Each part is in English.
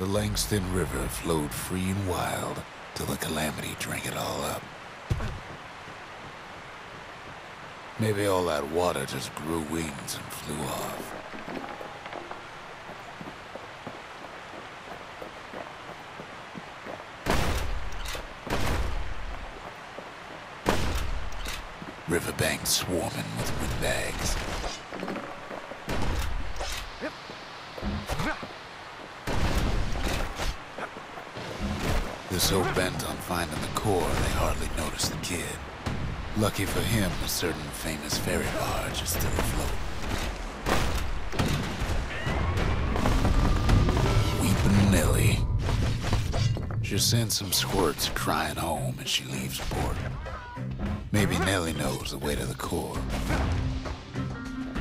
The Langston River flowed free and wild till the calamity drank it all up. Maybe all that water just grew wings and flew off. Riverbanks swarming with windbags. They're so bent on finding the core, they hardly notice the kid. Lucky for him, a certain famous ferry barge is still afloat. Weepin' Nellie. She sends some squirts crying home as she leaves port. Maybe Nellie knows the way to the core.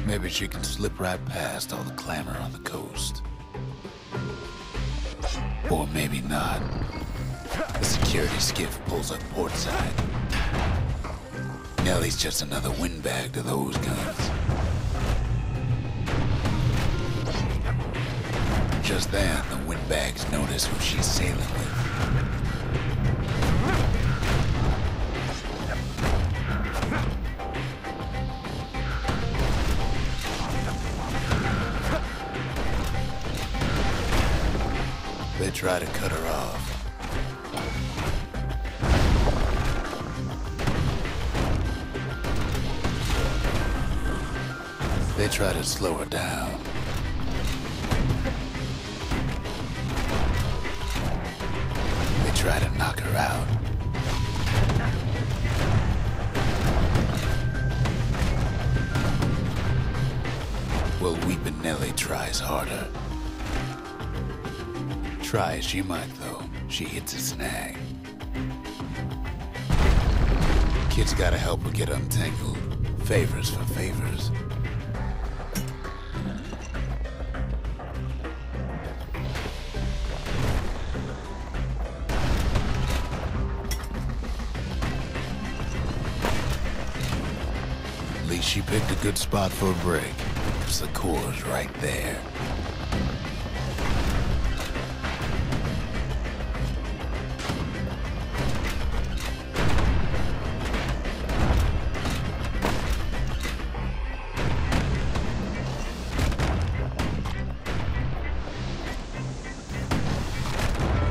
Maybe she can slip right past all the clamor on the coast. Or maybe not. The security skiff pulls up portside. Nellie's just another windbag to those guns. Just then, the windbags notice who she's sailing with. They try to cut her off. They try to slow her down. They try to knock her out. Well, Weepin' Nellie tries harder. Try as she might, though, she hits a snag. Kid's gotta help her get untangled. Favors for favors. At least she picked a good spot for a break, because the core's right there.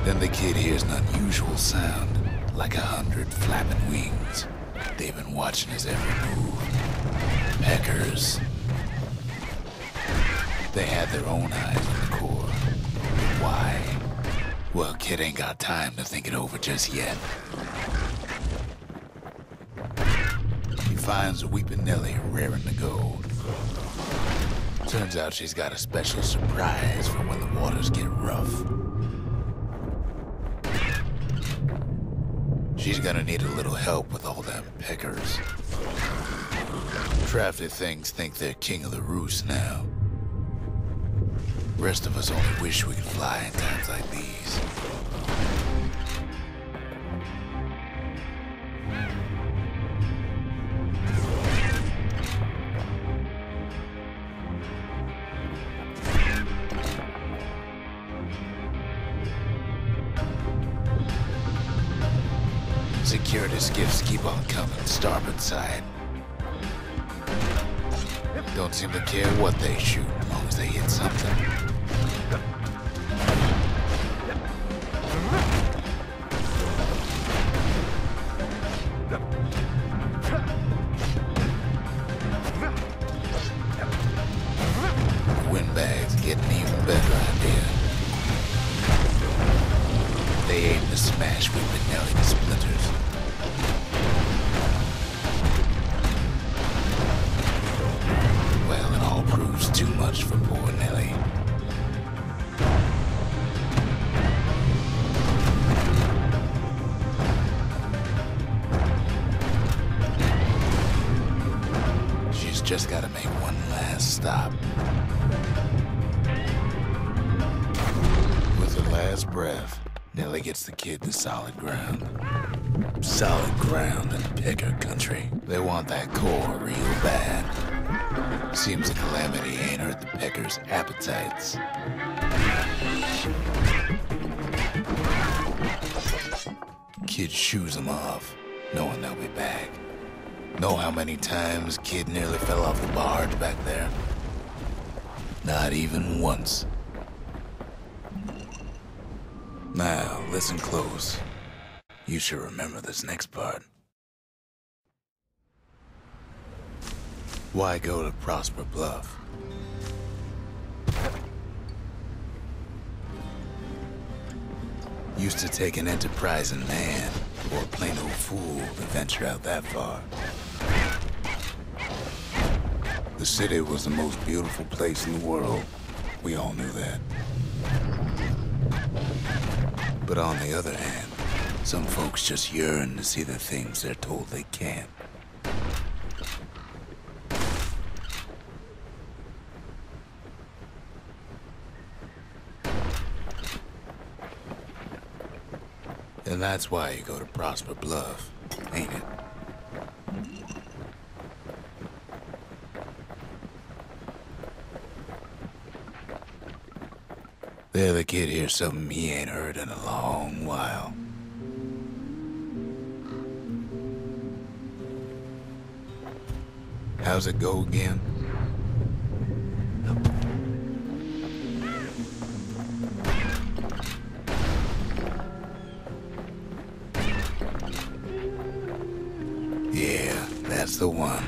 Then the kid hears an unusual sound, like 100 flapping wings. They've been watching his every move. Peckers. They had their own eyes on the core. Why? Well, kid ain't got time to think it over just yet. He finds Weepin' Nellie raring to go. Turns out she's got a special surprise for when the waters get rough. She's gonna need a little help with all them peckers. Crafty things think they're king of the roost now. Rest of us only wish we could fly in times like these. Security skiffs keep on coming, starboard side. Don't seem to care what they shoot, as long as they hit something. The windbags get an even better idea. They aim to smash Weepin' Nellie to splinters. Well, it all proves too much for poor Nellie. She's just got to make one last stop. With her last breath, Nellie gets the kid to solid ground. Solid ground in the pecker country. They want that core real bad. Seems the calamity ain't hurt the peckers' appetites. Kid shoos them off, knowing they'll be back. Know how many times Kid nearly fell off the barge back there? Not even once. Now, listen close. You should remember this next part. Why go to Prosper Bluff? Used to take an enterprising man or a plain old fool to venture out that far. The city was the most beautiful place in the world. We all knew that. But on the other hand, some folks just yearn to see the things they're told they can't. And that's why you go to Prosper Bluff, ain't it? The other kid hears something he ain't heard in a long while. How's it go again? Yeah, that's the one.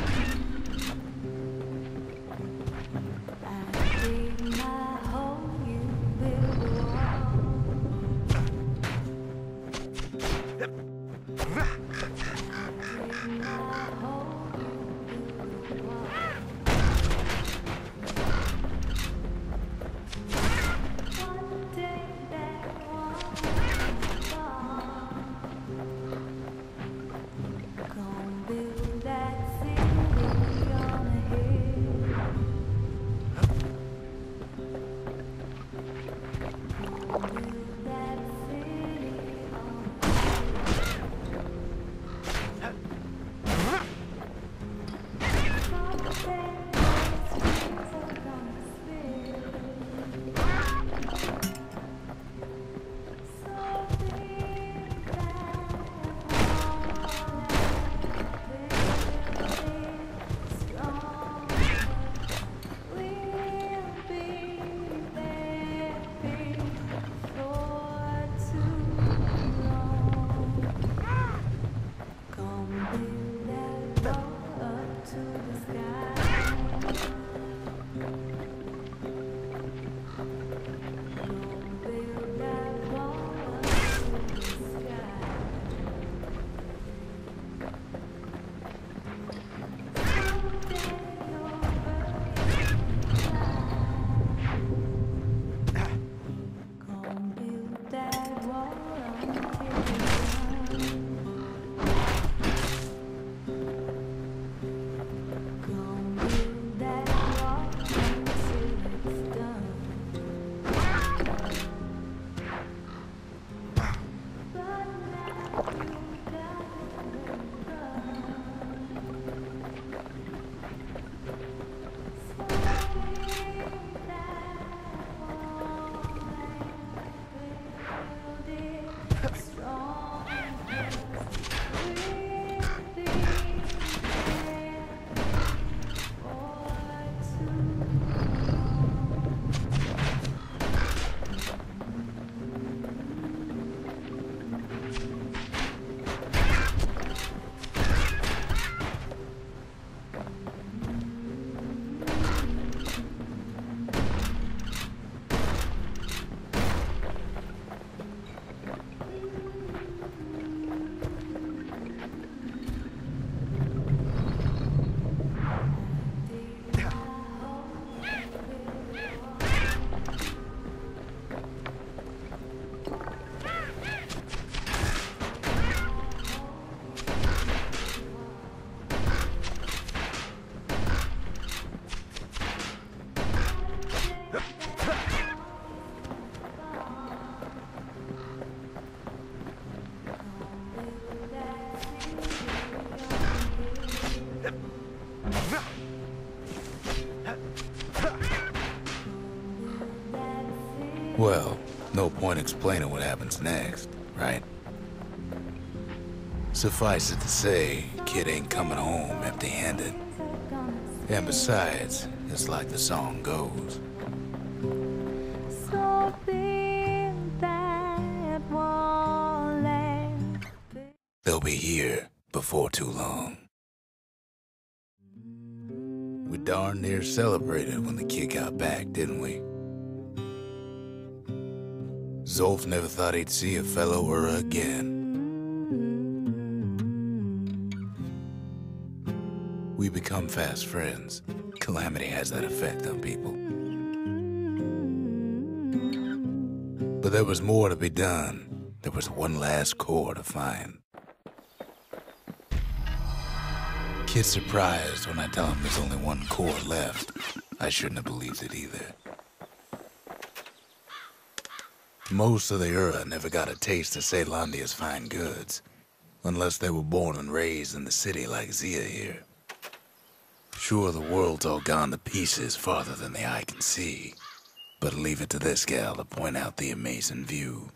Well, no point explaining what happens next, right? Suffice it to say, kid ain't coming home empty-handed. And besides, it's like the song goes. They'll be here before too long. We darn near celebrated when the kid got back, didn't we? Zolf never thought he'd see a fellow or again. We become fast friends. Calamity has that effect on people. But there was more to be done. There was one last core to find. Kid's surprised when I tell him there's only one core left. I shouldn't have believed it either. Most of the Ura never got a taste of Ceylondia's fine goods, unless they were born and raised in the city like Zia here. Sure, the world's all gone to pieces farther than the eye can see, but leave it to this gal to point out the amazing view.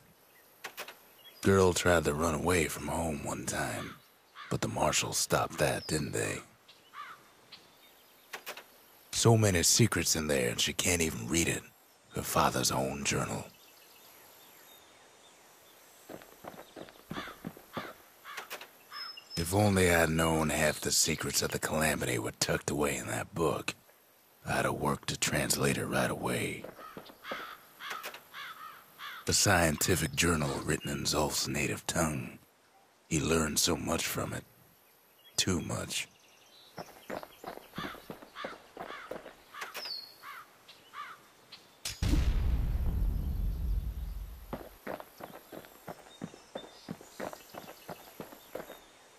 Girl tried to run away from home one time, but the marshals stopped that, didn't they? So many secrets in there and she can't even read it. Her father's own journal. If only I'd known half the secrets of the Calamity were tucked away in that book, I'd have worked to translate it right away. A scientific journal written in Zolf's native tongue. He learned so much from it. Too much.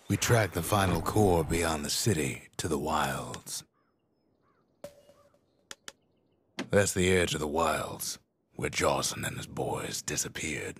We tracked the final core beyond the city to the wilds. That's the edge of the wilds, where Jawson and his boys disappeared.